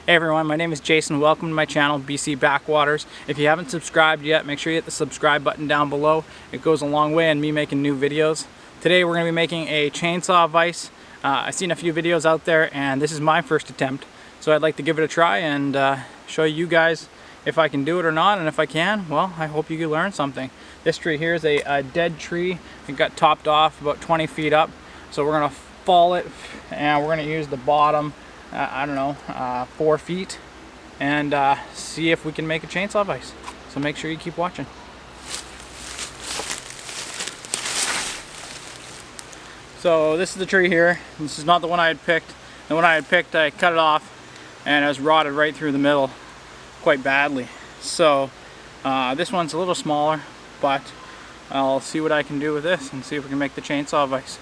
Hey everyone, my name is Jason. Welcome to my channel, BC Backwaters. If you haven't subscribed yet, make sure you hit the subscribe button down below. It goes a long way in me making new videos. Today we're going to be making a chainsaw vise. I've seen a few videos out there and this is my first attempt. So I'd like to give it a try and show you guys if I can do it or not. And if I can, well, I hope you can learn something. This tree here is a dead tree. It got topped off about 20 feet up. So we're going to fall it and we're going to use the bottom 4 feet and see if we can make a chainsaw vise. So make sure you keep watching. So this is the tree here. This is not the one I had picked. The one I had picked, I cut it off and it was rotted right through the middle quite badly. So this one's a little smaller, but I'll see what I can do with this and see if we can make the chainsaw vise.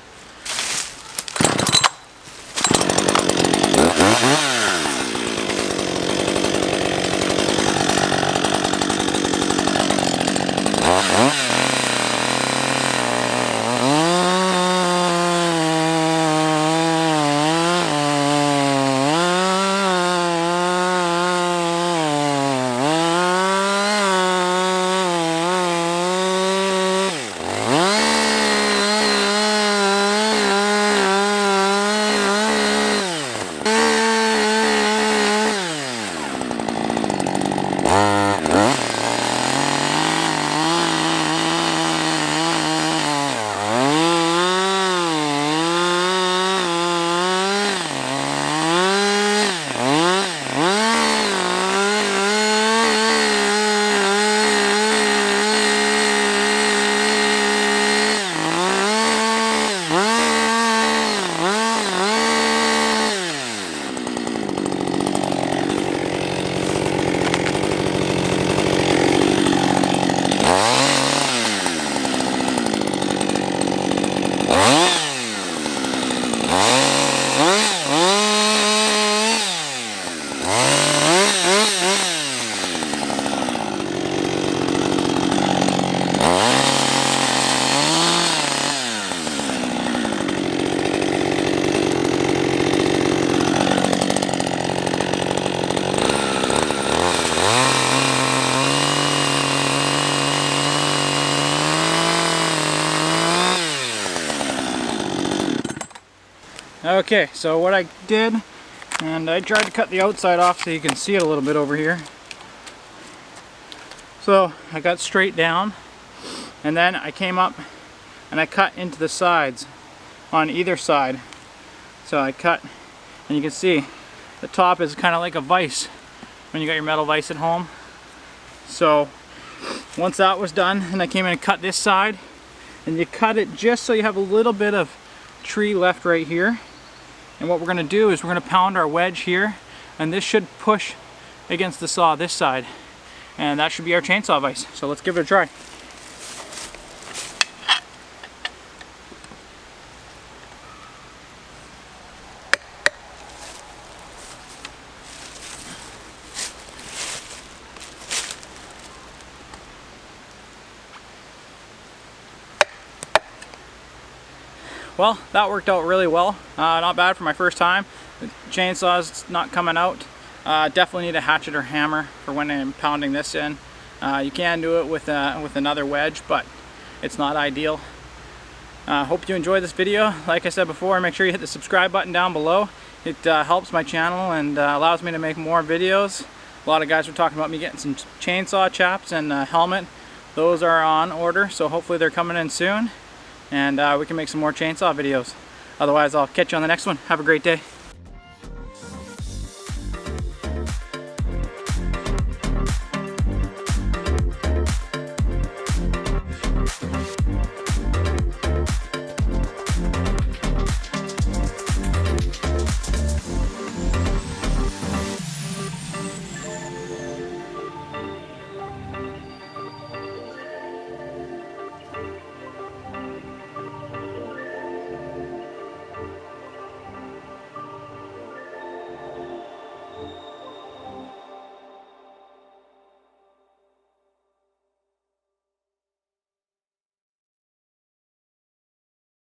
Okay, so what I did, and I tried to cut the outside off so you can see it a little bit over here. So I got straight down, and then I came up and I cut into the sides on either side. So I cut, and you can see the top is kind of like a vise when you got your metal vise at home. So once that was done, and I came in and cut this side, and you cut it just so you have a little bit of tree left right here. And what we're going to do is we're going to pound our wedge here, and this should push against the saw this side, and that should be our chainsaw vise. So let's give it a try. Well, that worked out really well. Not bad for my first time. The chainsaw's not coming out. Definitely need a hatchet or hammer for when I'm pounding this in. You can do it with another wedge, but it's not ideal. Hope you enjoyed this video. Like I said before, make sure you hit the subscribe button down below. It helps my channel and allows me to make more videos. A lot of guys were talking about me getting some chainsaw chaps and a helmet. Those are on order, so hopefully they're coming in soon. And we can make some more chainsaw videos. Otherwise, I'll catch you on the next one. Have a great day.